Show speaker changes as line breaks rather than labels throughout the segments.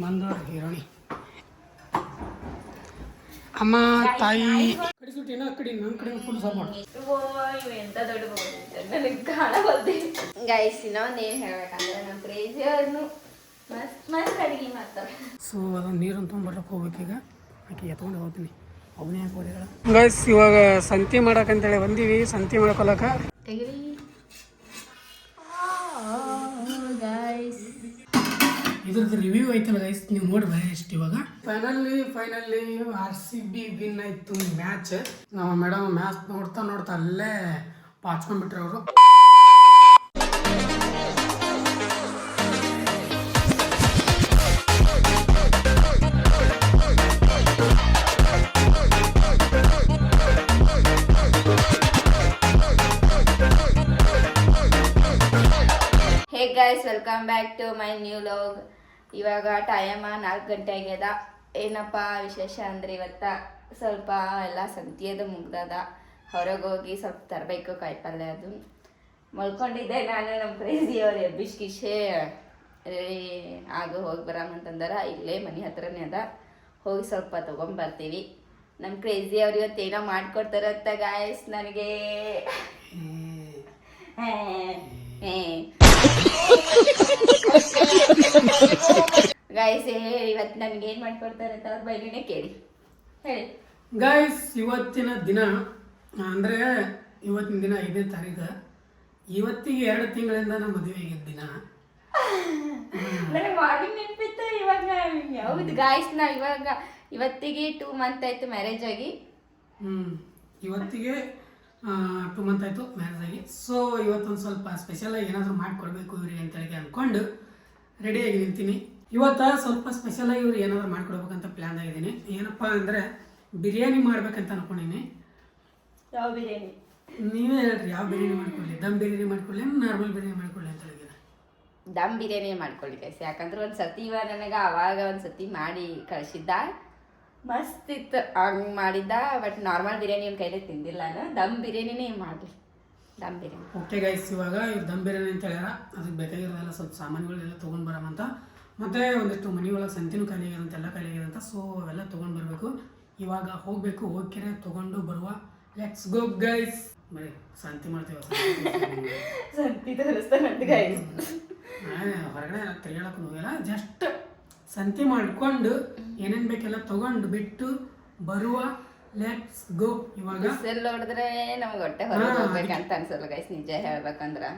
ಮಂದೋರ್ ಹೀರೋಣಿ ಅಮ್ಮ ತಾಯಿ ಕಡೆ ಸುಟ್ಟಿನ ಕಡೆ ನನ್ನ ಕಡೆ ಫುಲ್ ಸಪೋರ್ಟ್.
ಎಂತ ದೊಡ್ಡ ನನಗೆ ಕಾಣಬಲ್ದೆ ಗೈಸ್. ಇನ್ನೊಂದು ಏನು ಹೇಳ್ಬೇಕಂದ್ರೆ ನಮ್ಮ ಕ್ರೇಜಿ ಅವ್ರನ್ನು ಮಸ್ತ್ ಮಸ್ತ್ ಅಡಿಗೆ ಮಾಡ್ತಾರೆ.
ಸೊ ಅದನ್ನು ನೀರನ್ನು ತೊಗೊಂಡ್ಬರ್ಲಕ್ಕೆ ಹೋಗ್ಬೇಕೀಗ. ಆಕೆ ಎತ್ಕೊಂಡು ಹೋಗ್ತೀನಿ ಅವನೇ ಹಾಕೋದಿಲ್ಲ. ಗೈಸ್ ಇವಾಗ ಸಂತಿ ಮಾಡಕ್ಕಂತೇಳಿ ಬಂದೀವಿ. ಸಂತಿ ಮಾಡ್ಕೊಳಕ
ತೆಗಿರಿ ಗೈಸ್.
ಇದ್ರದ್ದು ರಿವ್ಯೂ ಐತಲ್ಲ ಗೈಸ್, ನೀವು ನೋಡಿ ಬರೀ ಎಷ್ಟು. ಇವಾಗ ಫೈನಲಿ RCB ವಿನ್ ಆಯ್ತು ಮ್ಯಾಚ್. ನಮ್ಮ ಮೇಡಮ್ ಮ್ಯಾಚ್ ನೋಡ್ತಾ ಅಲ್ಲೇ ಪಾಚ್ಕೊಂಡ್ಬಿಟ್ರೆ ಅವರು.
Hey guys, welcome back to my new vlog. ಇವಾಗ ಟೈಮ 4 ಗಂಟೆ ಆಗ್ಯದ. ಏನಪ್ಪ ವಿಶೇಷ ಅಂದ್ರೆ ಇವತ್ತ ಸ್ವಲ್ಪ ಎಲ್ಲ ಸಂತಿಯದು ಮುಗ್ದದ. ಹೊರಗೆ ಹೋಗಿ ಸ್ವಲ್ಪ ತರಬೇಕು ಕಾಯಿಪಲ್ಯ. ಅದು ಮಲ್ಕೊಂಡಿದ್ದೆ ನಾನು. ನಮ್ಮ ಕ್ರೇಜಿ ಅವ್ರು ಎಬ್ಬಿಸ್ಕಿಶೆ ರೆಡಿ ಆಗು ಹೋಗಿ ಬರಾಮಂತಂದಾರ. ಇಲ್ಲೇ ಮನೆ ಹತ್ರನೇ ಅದ, ಹೋಗಿ ಸ್ವಲ್ಪ ತೊಗೊಂಬರ್ತೀವಿ. ನಮ್ಮ ಕ್ರೇಜಿ ಅವ್ರು ಇವತ್ತು ಏನೋ ಮಾಡ್ಕೊಡ್ತಾರಂತ ಗಾಯ್ಸ್. ನನಗೆ ಗಾಯ್ಸ್ ಇವತ್ತು ನನ್ಗೆ ಏನ್ ಮಾಡ್ಕೊಡ್ತಾರೆ ಅಂತ ಅವ್ರ ಬೈಲಿನೇ ಕೇಳಿ ಹೇಳಿ.
ಗಾಯ್ಸ್ ಇವತ್ತಿನ ದಿನ ಅಂದ್ರೆ ಇವತ್ತಿನ ದಿನ 5ನೇ ತಾರೀಕು. ಇವತ್ತಿಗೆ 2 ತಿಂಗಳಿಂದ ನಮ್ಮ ಮದುವೆ ಆಗಿದ್ದ ದಿನ.
ನನಗೆ ಮಾರ್ನಿಂಗ್ ನೆನಪಿತ್ತು ಇವಾಗ. ಹೌದು ಗಾಯ್ಸ್, ನಾ ಇವತ್ತಿಗೆ 2 ಮಂತ್ ಆಯ್ತು ಮ್ಯಾರೇಜ್ ಆಗಿ.
ಇವತ್ತಿಗೆ 2 ಮಂತ್ ಆಯ್ತು ಮ್ಯಾರೇಜ್ ಆಗಿ. ಸೊ ಇವತ್ತೊಂದು ಸ್ವಲ್ಪ ಸ್ಪೆಷಲ್ ಆಗಿ ಏನಾದರೂ ಮಾಡಿಕೊಡ್ಬೇಕು ಇವ್ರಿಗೆ ಅಂತೇಳಿ ಅಂದ್ಕೊಂಡು ರೆಡಿಯಾಗಿ ನಿಂತೀನಿ. ಇವತ್ತು ಸ್ವಲ್ಪ ಸ್ಪೆಷಲ್ ಆಗಿ ಇವ್ರಿಗೆ ಏನಾದರೂ ಮಾಡ್ಕೊಡ್ಬೇಕಂತ ಪ್ಲ್ಯಾನ್ ಆಗಿದ್ದೀನಿ. ಏನಪ್ಪ ಅಂದರೆ ಬಿರಿಯಾನಿ ಮಾಡ್ಬೇಕಂತ ಅನ್ಕೊಂಡಿನಿ.
ಯಾವ ಬಿರಿಯಾನಿ?
ನೀವೇ ಹೇಳ್ರಿ, ಯಾವ ಬಿರಿಯಾನಿ ಮಾಡ್ಕೊಳ್ಳಿ? ದಮ್ ಬಿರಿಯಾನಿ ಮಾಡ್ಕೊಳ್ಳಿ, ನಾರ್ಮಲ್ ಬಿರಿಯಾನಿ ಮಾಡ್ಕೊಳ್ಳಿ ಅಂತ ಹೇಳಿದ್ದೀನಿ.
ದಮ್ ಬಿರಿಯಾನಿ ಮಾಡ್ಕೊಳ್ಳಿ ಗೈಸ್. ಯಾಕಂದ್ರೆ ಒಂದು ಸತಿ ನನಗೆ ಅವಾಗ ಒಂದು ಸತಿ ಮಾಡಿ ಕಳಿಸಿದ್ದ, ಮಸ್ತ್ ಇತ್ತು. ಹಂಗೆ ಮಾಡಿದ್ದ. ಬಟ್ ನಾರ್ಮಲ್ ಬಿರಿಯಾನಿ ಒಂದು ಕೈಲೇ ತಿಂದಿಲ್ಲ ನಾನು. ದಮ್ ಬಿರಿಯಾನಿನೇ ಮಾಡಲಿ, ದಮ್ ಬಿರಿಯಾನಿ.
ಓಕೆ ಗೈಸ್, ಇವಾಗ ಇವ್ರು ದಮ್ ಬಿರಿಯಾನಿ ಅಂತ ಹೇಳ್ಯಾರ. ಅದಕ್ಕೆ ಬೇಕಾಗಿರೋದೆಲ್ಲ ಸ್ವಲ್ಪ ಸಾಮಾನುಗಳೆಲ್ಲ ತೊಗೊಂಡು ಬರೋಮಂತ. ಮತ್ತು ಒಂದಿಷ್ಟು ಮನೆ ಒಳಗೆ ಸಂತಿನೂ ಖಾಲಿ ಆಗಿರೋಂಥ ಎಲ್ಲ ಖಾಲಿ ಆಗಿರೋಂಥ. ಸೊ ಅವೆಲ್ಲ ತೊಗೊಂಡು ಬರಬೇಕು. ಇವಾಗ ಹೋಗಬೇಕು, ಹೋಗ್ಕೆರೆ ತೊಗೊಂಡು ಬರುವ. Let's go guys. ಬರೀ ಸಂತಿ ಮಾಡ್ತೇವೆ.
ಸಂತಿ ತೋರಿಸ್ತಾನಂತ ಗೈಸ್.
ಹೊರಗಡೆ ತಿರುಗಾಡಕ್ಕೆ ಹೋಗಿಲ್ಲ, ಜಸ್ಟ್ ಸಂತಿ ಮಾಡ್ಕೊಂಡು ಏನೇನು ಬೇಕೆಲ್ಲ ತೊಗೊಂಡು ಬಿಟ್ಟು ಬರುವ. Let's go. ಇವಾಗ
ಬಿಸಿಲು ಹೊಡೆದ್ರೆ ನಮ್ಗೆ ಹೊಟ್ಟೆ ಹೊರಗೆ ಹೋಗ್ಬೇಕಂತ ಅನ್ಸಲ್ಲ ಗೈಸ್, ನಿಜ ಹೇಳ್ಬೇಕಂದ್ರೆ.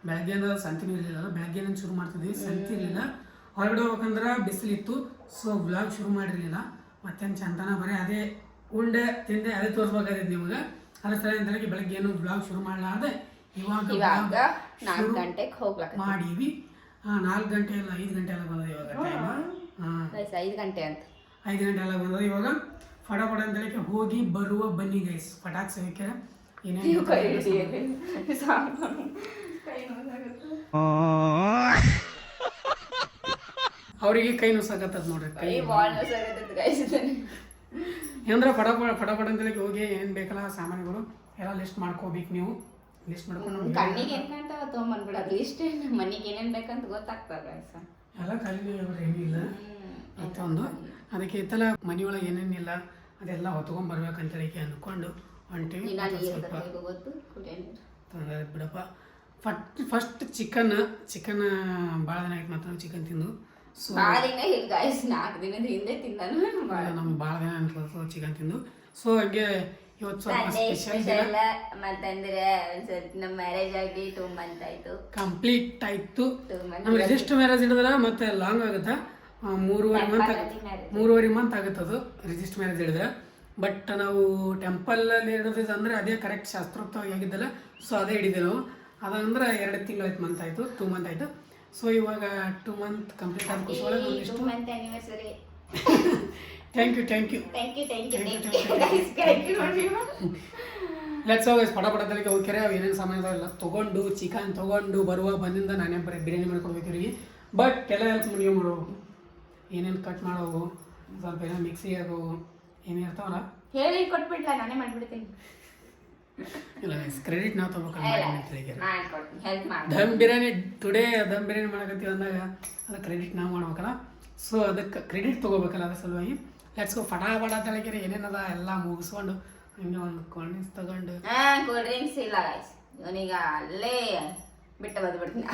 ಬೆಳಗ್ಗೆ ಸಂತಿನೂ ಇರಲಿಲ್ಲ, ಬೆಳಗ್ಗೆ ಶುರು ಮಾಡ್ತಿದ್ವಿ. ಸಂತಿ ಇರಲಿಲ್ಲ, ಹೊರಗಡೆ ಹೋಗ್ಬೇಕಂದ್ರೆ ಬಿಸಿಲಿತ್ತು. ಸೊ ವ್ಲಾಗ್ ಶುರು ಮಾಡಿರಲಿಲ್ಲ. ಮತ್ತೇನು ಚಂದನ ಬರೀ ಅದೇ ಉಂಡೆ ತಿಂದೆ ಅದೇ ತೋರಿಸ್ಬೇಕಾಗಿತ್ತು ನಿಮಗೆ. ಅದ್ರ ಸಲ ಅಂತೇಳಿ ಬೆಳಗ್ಗೆ ಏನು ವ್ಲಾಗ್ ಶುರು ಮಾಡಲ್ಲ. ಅದೇ ಇವಾಗ
4 ಗಂಟೆಗೆ ಹೋಗ್ಲಕ್ಕ
ಮಾಡೀವಿ. 4 ಗಂಟೆ ಎಲ್ಲ 5 ಗಂಟೆ ಎಲ್ಲ ಬಂದದ ಇವಾಗ ಟೈಮ್.
5 ಗಂಟೆ ಅಂತ
5 ಗಂಟೆ ಎಲ್ಲ ಬಂದದ ಇವಾಗ. ಫಟಾಫಟ ಅಂತೇಳಿ ಹೋಗಿ ಬರುವ. ಬನ್ನಿ ಗೈಸ್, ಪಟಾಕ್ ಸೇವಿಕೆ ಏನೇನು ಅವರಿಗೆ ಕೈ ನುಸಾಕತ್ತದ ನೋಡ್ರಿ. ಕೈ ಅಂದ್ರೆ ಫಟಾಫಟ ಅಂತೇಳಿ ಹೋಗಿ ಏನು ಬೇಕಲ್ಲ ಸಾಮಾನುಗಳು ಎಲ್ಲ ಲಿಸ್ಟ್ ಮಾಡ್ಕೋಬೇಕು. ನೀವು ಲಿಸ್ಟ್ ಮಾಡ್ಕೊಂಡು
ಕಣ್ಣಿಗೆ ಏನು ಕಾಣ್ತಾವ ತೊಗೊಂಬಂದ್ಬಿಡೋದು. ಲಿಸ್ಟ್ ಮನೆಗೆ ಏನೇನು ಬೇಕಂತ ಗೊತ್ತಾಗ್ತದೆ
ಎಲ್ಲ ಖಾಲಿ ಏನಿಲ್ಲ ಮತ್ತೊಂದು. ಅದಕ್ಕೆ ಇತ್ತಲ್ಲ ಮನೆಯೊಳಗೆ ಏನೇನಿಲ್ಲ ಅದೆಲ್ಲ ಹೊತ್ಕೊಂಡ್ಬರ್ಬೇಕಂತೇಳಿ ಅಂದ್ಕೊಂಡು ಹೊಂಟಿವಿ. ಬಿಡಪ್ಪ. ಫಸ್ಟ್ ಚಿಕನ್ ಭಾಳ ದಿನ ಆಯ್ತು ಮಾತ್ರ ಚಿಕನ್ ತಿಂದು. ಸೊ
4 ದಿನದ ಹಿಂದೆ ತಿಂದಾನು.
ನಮ್ಗೆ ಭಾಳ ದಿನ ಅನ್ಸೋ ಚಿಕನ್ ತಿಂದು. ಸೊ ಹಂಗೆ ಇವತ್ತು ಸ್ವಲ್ಪ ಸ್ಪೆಷಲ್
ಮತ್ತಂದ್ರೆ ನಮ್ಮ ಮ್ಯಾರೇಜ್ ಆಗಿ 2 ಮಂತ್ ಆಯ್ತು,
ಕಂಪ್ಲೀಟ್ ಆಯ್ತು. ನಮ್ಮ ರಿಜಿಸ್ಟರ್ ಮ್ಯಾರೇಜ್ ಹಿಡಿದ್ರೆ ಮತ್ತೆ ಲಾಂಗ್ ಆಗುತ್ತೆ. 3.5 ಮಂತ್ ಆಗುತ್ತೆ ಅದು ರಿಜಿಸ್ಟರ್ ಮ್ಯಾರೇಜ್ ಹಿಡಿದ್ರೆ. ಬಟ್ ನಾವು ಟೆಂಪಲಲ್ಲಿ ಹಿಡಿದಿದ್ದು ಅಂದರೆ ಅದೇ ಕರೆಕ್ಟ್ ಶಾಸ್ತ್ರೋಕ್ತವಾಗಿ ಆಗಿದ್ದಲ್ಲ. ಸೊ ಅದೇ ಹಿಡಿದೆ ನಾವು. ಅದಂದ್ರೆ 2 ತಿಂಗಳು ಮಂತ್ ಆಯಿತು, 2 ಮಂತ್ ಆಯಿತು. ಸೊ ಇವಾಗ 2 ಮಂತ್ ಕಂಪ್ಲೀಟ್ ಆದ ಖುಷಿಯೊಳಗೆ ಒಂದಿಷ್ಟು ಥ್ಯಾಂಕ್ ಯು. ಲೆಟ್ಸ್ ಹೋಗಿ ಪಟಪಟದಲ್ಲಿ ಹೋಗ್ಯಾರೆ. ಏನೇನು ಸಾಮಾನು ಎಲ್ಲ ತೊಗೊಂಡು ಚಿಕನ್ ತೊಗೊಂಡು ಬರುವ. ಬಂದಿಂದ ನಾನೇ ಬರೀ ಬಿರಿಯಾನಿ ಮಾಡ್ಕೊಡ್ಬೇಕು ಇವ್ರಿಗೆ. ಬಟ್ ಎಲ್ಲ ಹೆಲ್ಪ್ ನೀವು ಮಾಡೋವು, ಏನೇನು ಕಟ್ ಮಾಡೋವು, ಸ್ವಲ್ಪ ಏನೋ ಮಿಕ್ಸಿ ಆಗೋವು ಏನೇ ಇರ್ತಾವಲ್ಲ
ಹೇಳಿ ಕೊಟ್ಬಿಡ್ಲ, ನಾನೇ ಮಾಡ್ಬಿಡ್ತೀನಿ.
ಇಲ್ಲ ಕ್ರೆಡಿಟ್ ನಾವು ತಗೋಬೇಕು.
ದಮ್
ಬಿರಿಯಾನಿ ಟುಡೇ ದಮ್ ಬಿರಿಯಾನಿ ಮಾಡಕತ್ತೀವಿ ಅಂದಾಗ ಅದು ಕ್ರೆಡಿಟ್ ನಾವು ಮಾಡ್ಬೇಕಲ್ಲ. ಸೊ ಅದಕ್ಕೆ ಕ್ರೆಡಿಟ್ ತೊಗೋಬೇಕಲ್ಲ ಅದ್ರ ಸಲುವಾಗಿ ಲೆಟ್ಸ್ ಗೋ ಫಟಾಫಟ ತೆಳಗೆರೆ ಏನೇನದ ಎಲ್ಲ ಮುಗಿಸ್ಕೊಂಡು ಹಂಗೆ ಒಂದು ಕೋಲ್ಡ್ ಡ್ರಿಂಕ್ಸ್ ತಗೊಂಡು
ಕೂಲ್ ಡ್ರಿಂಕ್ಸ್ ಇಲ್ಲ ಇವನೀಗ ಅಲ್ಲೇ ಬಿಟ್ಟು ಬಂದ್ಬಿಡ್ತೀನಿ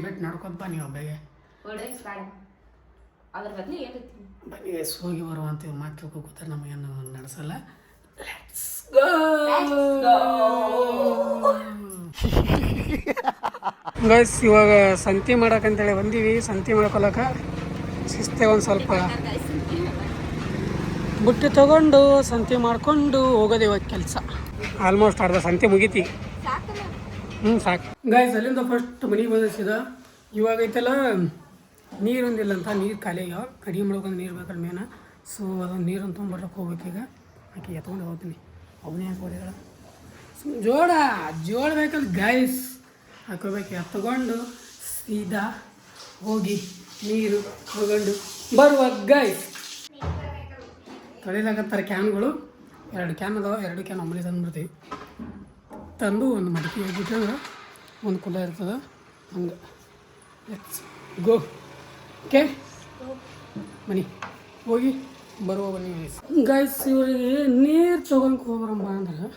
ಬಿಟ್ಟು ನಡ್ಕೊತ ಬಾ ನೀವು ಒಬ್ಬಗೆ
ಕೂಲ್ ಡ್ರಿಂಕ್ಸ್ ಬೇಡ ಅದ್ರ ಬದಲು ಏನಿರ್ತೀನಿ
ಬನ್ನಿ ಹೋಗಿ ಬರುವಂತ ಮಾತು ತಿಳ್ಕೊತಾರೆ ನಮಗೇನು ನಡೆಸಲ್ಲ ಲೆಟ್ಸ್ ಗೈಸ್ ಇವಾಗ ಸಂತೆ ಮಾಡಕ್ಕಂತೇಳಿ ಬಂದೀವಿ ಸಂತೆ ಮಾಡ್ಕೊಳಕ ಶಿಸ್ತೆ ಒಂದು ಸ್ವಲ್ಪ ಬುಟ್ಟಿ ತಗೊಂಡು ಸಂತೆ ಮಾಡ್ಕೊಂಡು ಹೋಗೋದು ಇವಾಗ ಕೆಲಸ ಆಲ್ಮೋಸ್ಟ್ ಅರ್ಧ ಸಂತೆ ಮುಗೀತಿ ಸಾಕು ಗೈಸ್ ಅಲ್ಲಿಂದ ಫಸ್ಟ್ ಮನೆಗೆ ಬಂದಿಸಿದ ಇವಾಗ ಐತಲ್ಲ ನೀರೊಂದಿಲ್ಲ ಅಂತ ನೀರು ಖಾಲಿ ಆಗ್ಯಾವ ಅಡುಗೆ ಮಾಡ್ಕೊಂಡು ನೀರು ಬೇಕಲ್ಲ ಮೇನ ಸೊ ಅದೊಂದು ನೀರನ್ನು ತೊಗೊಂಡ್ಬರ್ಲಕ್ಕೆ ಹೋಗ್ಬೇಕೀಗ ಆಕೆ ಎತ್ಕೊಂಡು ಹೋಗ್ತೀನಿ ಅವನೇ ಹಾಕೋದಿಲ್ಲ ಜೋಳ ಬೇಕಲ್ಲ ಗೈಸ್ ಹಾಕೋಬೇಕು ಎತ್ಕೊಂಡು ಸೀದಾ ಹೋಗಿ ನೀರು ತಗೊಂಡು ಬರುವ ಗೈಸ್ ತೊಳಿಲಾಕತ್ತಾರೆ ಕ್ಯಾನ್ಗಳು 2 ಕ್ಯಾನ್ ಅದಾವ 2 ಕ್ಯಾನ್ ಒಮ್ಮೆ ತಂದುಬಿಡ್ತೀವಿ ತಂದು ಒಂದು ಮಡಿಕೆ ಹೋಗ್ಬಿಟ್ಟು ಒಂದು ಕುಲ ಇರ್ತದೆ ಹಂಗೆ ಲೆಟ್ಸ್ ಗೋ ಓಕೆ ಬನ್ನಿ ಹೋಗಿ ಬರುವ ಬನ್ನಿ ಗೈಸ್ ಇವರಿಗೆ ನೀರು ತೊಗೊಂಡು ಹೋಗ್ಬರಂಬ ಅಂದ್ರೆ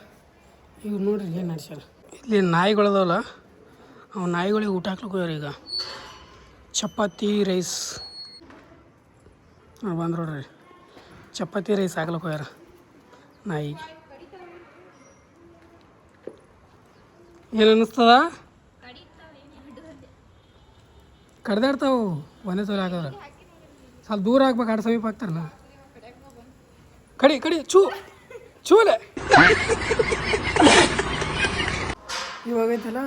ಇವ್ರು ನೋಡ್ರಿ ಏನು ನಡ್ಸ್ಯಾರ ಇಲ್ಲಿ ನಾಯಿಗಳದವಲ್ಲ ಅವು ನಾಯಿಗಳಿಗೆ ಊಟ ಹಾಕ್ಲಿಕ್ಕೆ ಹೋಗ್ಯಾರ ಈಗ ಚಪಾತಿ ರೈಸ್ ಬಂದು ನೋಡ್ರಿ ಚಪಾತಿ ರೈಸ್ ಹಾಕ್ಲಿಕ್ಕೆ ಹೋಗ್ಯಾರ ನಾಯಿಗೆ ಏನು ಅನ್ನಿಸ್ತದ ಕಡ್ದಾಡ್ತಾವು ಒಂದೇ ತೊಲೆ ಹಾಕಿದ್ರೆ ಸ್ವಲ್ಪ ದೂರ ಹಾಕ್ಬೇಕು ಆಡ ಸಮೀಪ ಹಾಕ್ತಾರಲ್ಲ ಕಡಿ ಚೂಲೆ ಇವಾಗೈತಲ್ಲ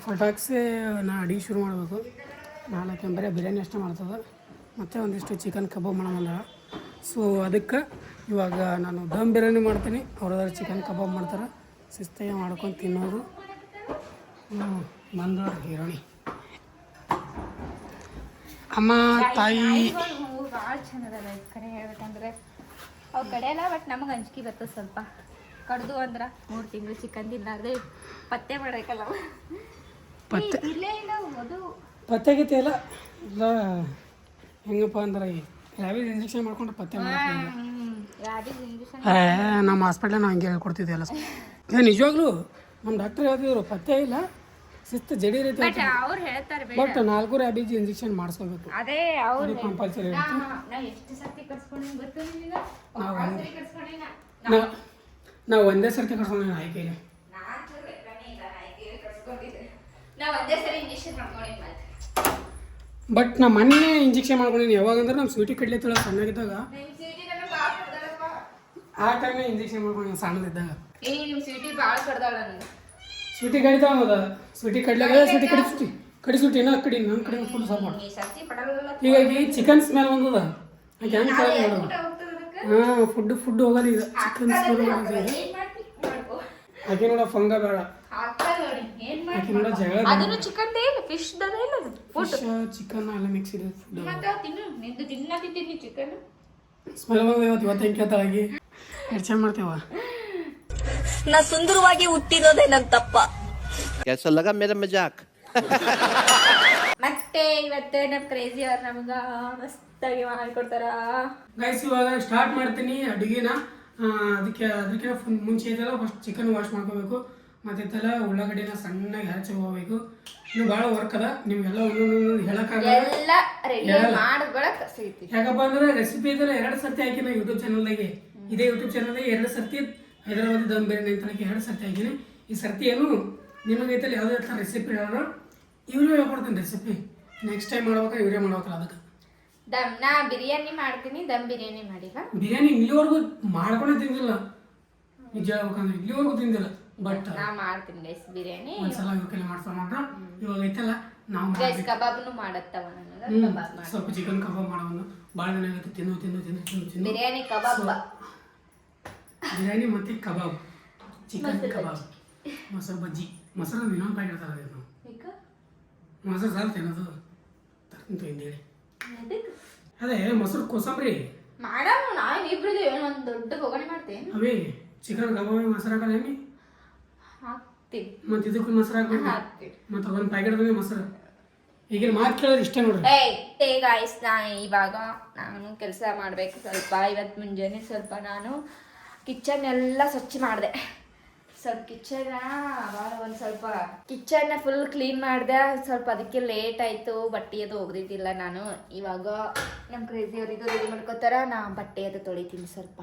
ಫಟಾಕ್ಸೆ ನಾ ಅಡಿಗೆ ಶುರು ಮಾಡಬೇಕು 4 ಬರೀ ಬಿರಿಯಾನಿ ಅಷ್ಟೇ ಮಾಡ್ತದೆ ಮತ್ತು ಒಂದಿಷ್ಟು ಚಿಕನ್ ಕಬಾಬ್ ಮಾಡೋಣ ಸೊ ಅದಕ್ಕೆ ಇವಾಗ ನಾನು ದಮ್ ಬಿರಿಯಾನಿ ಮಾಡ್ತೀನಿ ಅವ್ರದಾರು ಚಿಕನ್ ಕಬಾಬ್ ಮಾಡ್ತಾರೆ ಶಿಸ್ತಾಗಿ ಮಾಡ್ಕೊಂಡು ತಿನ್ನೋದು ಬಂದು ಹೀರೋಣಿ ಅಮ್ಮ ತಾಯಿ
ಭಾಳ ಚಂದದ ಕರೆ ಹೇಳ್ಬೇಕಂದ್ರೆ ಅವು ಕಡೆ ಎಲ್ಲ ಬಟ್ ನಮಗೆ ಅಂಜಿಕೆ ಬರ್ತದೆ ಸ್ವಲ್ಪ ಕಡ್ದು ಅಂದ್ರೆ 3 ತಿಂಗಳು ಚಿಕನ್ ತಿನ್ನಲಾರ್ದೆ ಪತ್ತೆ ಮಾಡಬೇಕಲ್ಲ
ಪತ್ತೆ
ಇಲ್ಲೇ ಇಲ್ಲ ಅದು
ಪತ್ತೆ ಗೀತೆ ಎಲ್ಲ ಇಲ್ಲ ಹೆಂಗಪ್ಪ ಅಂದ್ರೆ ರ್ಯಾಬಿಸ್ ಇಂಜೆಕ್ಷನ್ ಮಾಡ್ಕೊಂಡು ಪತ್ತೆ ನಮ್ಮ ಹಾಸ್ಪಿಟ್ಲ ನಾವು ಹಂಗೆ ಹೇಳ್ಕೊಡ್ತಿದ್ದೀವಲ್ಲ ನಿಜವಾಗ್ಲೂ ನಮ್ಮ ಡಾಕ್ಟರ್ ಹೇಳ್ತಿದ್ರು ಪತ್ತೆ ಇಲ್ಲ ಶಿಸ್ತು ಜಡಿ ರೀತಿ
ಅವ್ರು ಹೇಳ್ತಾರೆ
ಬಟ್ 4 ರ್ಯಾಬಿಸ್ ಇಂಜೆಕ್ಷನ್ ಮಾಡಿಸ್ಕೋಬೇಕು
ಅದೇ ಅವ್ರು
ಕಂಪಲ್ಸರಿ
ಎಷ್ಟು ಸರ್ತಿ ಕರ್ಸ್ಕೊಂಡು ಗೊತ್ತು
ನಾವು ಒಂದೇ ಸರ್ತಿ ಕರ್ಸ್ಕೊಂಡು ಆಯ್ಕೆಯಿಲ್ಲ
ನಾವು ಒಂದೇ ಸರಿ ಇಂಜೆಕ್ಷನ್ ಮಾಡ್ಕೊಂಡಿದ್ದು
ಬಟ್ ನಾ ಮೊನ್ನೆ ಇಂಜೆಕ್ಷನ್ ಮಾಡ್ಕೊಂಡಿನಿ ಯಾವಾಗಂದ್ರೆ ನಮ್ಮ ಸ್ವೀಟಿ ಕಡ್ಲಿತ್ತಲ್ಲ ಸಣ್ಣಗಿದ್ದಾಗ ಆ ಟೈಮ್ನ ಇಂಜೆಕ್ಷನ್ ಮಾಡ್ಕೊಂಡು ಸಣ್ಣದಿದ್ದಾಗ
ನಿಮ್ಮ ಸ್ವೀಟಿ ಭಾಳ ಕಡ್ದಾಳ
ಸ್ವೀಟಿ ಕಡಿತಾವ ಅದ ಸ್ವೀಟಿ ಕಡ್ಲಾಗ ಸ್ವೀಟಿ ಕಡಿ ಸ್ವೀಟಿ ಏನೋ ಕಡಿ ನನ್ನ ಕಡೆ ಫುಲ್ ಸಪೋರ್ಟ್ ಹೀಗಾಗಿ ಚಿಕನ್ ಸ್ಮೆಲ್ ಬಂದದ ಆಕೆ ಹೆಂಗೆ ಕಡಿಮೆ ಮಾಡೋದು ಹಾಂ ಫುಡ್ ಹೋಗೋದು ಈಗ ಚಿಕನ್ ಸ್ಮೆಲ್ ಬರೋದು ಈಗ ಆಕೆ ನೋಡ ಫಂಗ ಬೇಡ ಆಕೆ ನೋಡ ಜಗಳ
ಅದನ್ನು ಚಿಕನ್ ಇಲ್ಲ ಫಿಶ್
ಚಿಕನ್ ಎಲ್ಲ ಮಿಕ್ಸ್ ಇದೆ ಫುಡ್
ತಿನ್ನು ನಿಂದು ತಿನ್ನತ್ತಿದ್ದೀನಿ ಚಿಕನ್
ಸ್ಮೆಲ್ ಬಂದ ಇವತ್ತು ಹೆಂಗೆ ಕೇಳ್ತಾಳಾಗಿ ಎಷ್ಟು ಚಂದ ಮಾಡ್ತೇವ
ನಾ ಸುಂದರವಾಗಿ ಹುಟ್ಟಿರೋದೇ ನನ್ನ ತಪ್ಪ
कैसा लगा मेरा मजाक
ಮತ್ತೆ ಇವತ್ತು ನಮ್ಮ ಕ್ರೇಜಿ ಅವ್ರು ನಮ್ಗ ಮಸ್ತಾಗಿ ಮಾಡ್ಕೊಡ್ತಾರ
ಗೈಸ್ ಇವಾಗ ಸ್ಟಾರ್ಟ್ ಮಾಡ್ತೀನಿ ಅಡುಗೆನ ಅದಕ್ಕೆ ಮುಂಚೆ ಇದೆಲ್ಲ ಫಸ್ಟ್ ಚಿಕನ್ ವಾಶ್ ಮಾಡ್ಕೋಬೇಕು ಮತ್ತೆ ಉಳ್ಳಾಗಡ್ಡಿನ ಸಣ್ಣಗೆ ಹಚ್ಕೋಬೇಕು ಇನ್ನು ಭಾಳ ವರ್ಕ್ ಅದ ನಿಮ್ಗೆಲ್ಲ ಒಂದೊಂದು ಹೇಳಕ್ಕಾಗಲ್ಲ
ಎಲ್ಲ ರೆಡಿ ಮಾಡ್ಕೊಳಕ್ ಸಿಗ್ತಿ
ಯಾಕಪ್ಪ ಅಂದ್ರೆ ರೆಸಿಪಿ ಇದೆಲ್ಲ 2 ಸರ್ತಿ ಹಾಕಿ ನಾ ಯೂಟ್ಯೂಬ್ ಚಾನಲ್ದಾಗೆ ಇದೇ ಯೂಟ್ಯೂಬ್ ಚಾನಲ್ದಾಗೆ 2 ಸರ್ತಿ ಹೈದರಾಬಾದಿ ದಮ್ ಬಿರಿಯಾನಿ ಅಂತ 2 ಸರ್ತಿ ಹಾಕಿನಿ ಈ ಸರ್ತಿ ಏನು ನಿಮಗೈತಲ್ಲ ಯಾವುದೇ ಥರ ರೆಸಿಪಿ ಹೇಳೋರು ಇವ್ರಿಗೆ ಹೇಳ್ಕೊಡ್ತೀನಿ ರೆಸಿಪಿ ನೆಕ್ಸ್ಟ್ ಟೈಮ್ ಮಾಡ್ಬೇಕಾದ್ರೆ ಇವರೇ ಮಾಡ್ಬೇಕಲ್ಲ ಅದಕ್ಕೆ
ನಾ ಬಿರಿಯಾನಿ ಮಾಡ್ತೀನಿ ದಮ್ ಬಿರಿಯಾನಿ ಮಾಡಿಲ್ಲ
ಬಿರಿಯಾನಿ ಇಲ್ಲಿವರೆಗೂ ಮಾಡ್ಕೊಂಡೇ ತಿಂದಿಲ್ಲ ನಿಜ ಹೇಳ್ಬೇಕಂದ್ರೆ ಇಲ್ಲಿವರೆಗೂ ತಿಂದಿಲ್ಲ ಬಟ್
ನಾ ಮಾಡ್ತೀನಿ ಗೈಸ್ ಬಿರಿಯಾನಿ
ಒಂದ್ಸಲ ಇವ್ರ ಕೈಲಿ ಮಾಡ್ಸ್ಕೊಂಡ್ರ ಇವಾಗ ಐತಲ್ಲ ನಾವು
ಗೈಸ್ ಕಬಾಬ್ನು ಮಾಡತ್ತವ ನನಗೆ ಕಬಾಬ್ ಮಾಡಿ
ಸ್ವಲ್ಪ ಚಿಕನ್ ಕಬಾಬ್ ಮಾಡೋನು ಭಾಳ ದಿನ ಆಗೈತೆ ತಿನ್ನು
ಬಿರಿಯಾನಿ ಕಬಾಬ್
ಬಿರಿಯಾನಿ ಮತ್ತೆ ಕಬಾಬ್ ಚಿಕನ್ ಕಬಾಬ್ ಮೊಸರು ಬಜ್ಜಿ ಮೊಸರು ಇನ್ನೊಂದು ಪ್ಯಾಕೆಟ್ ಇರ್ತಾರೆ ನಾವು ಮೊಸರು ಸಾಲ ತಿನ್ನೋದು ತರ್ತೀನಿ ಹಿಂದೇಳಿ ಅದೇ ಮೊಸರು ಕೋಸಂಬರಿ
ಮಾಡಮ್ ನಾವು ಇಬ್ರು ಒಂದು ದೊಡ್ಡ ಬೊಗಣೆ ಮಾಡ್ತೇನೆ
ಅವೇ ಚಿಕನ್ ಕಬಾಬ್ ಮೊಸರು ಹಾಕಲ್ಲ ಏನಿ
ಹಾಕ್ತೀನಿ
ಮತ್ತೆ ಇದಕ್ಕೂ ಮೊಸರು ಹಾಕ್ಬೇಕು
ಹಾಕ್ತೀನಿ
ಮತ್ತೆ ಒಂದು ಪ್ಯಾಕೆಟ್ ಬಂದು ಮೊಸರು ಈಗಿನ ಮಾತು ಕೇಳೋದು ಇಷ್ಟ ನೋಡ್ರಿ.
ಏ ಗಾಯ್ಸ್, ಇವಾಗ ನಾನು ಕೆಲಸ ಮಾಡಬೇಕು ಸ್ವಲ್ಪ. ಇವತ್ತು ಮುಂಜಾನೆ ಸ್ವಲ್ಪ ನಾನು ಕಿಚನ್ ಎಲ್ಲ ಸ್ವಚ್ಛ ಮಾಡಿದೆ. ಸ್ವಲ್ಪ ಕಿಚನ್ನ ಫುಲ್ ಕ್ಲೀನ್ ಮಾಡಿದೆ. ಸ್ವಲ್ಪ ಅದಕ್ಕೆ ಲೇಟ್ ಆಯಿತು, ಬಟ್ಟೆ ಅದು ಒಗ್ದಿದ್ದಿಲ್ಲ ನಾನು. ಇವಾಗ ನಮ್ಮ ಕ್ರೇಜಿ ಅವರಿಗೂ ರೆಡಿ ಮಾಡ್ಕೋತಾರ. ನಾ ಬಟ್ಟೆ ಅದು ತೊಳಿತೀನಿ. ಸ್ವಲ್ಪ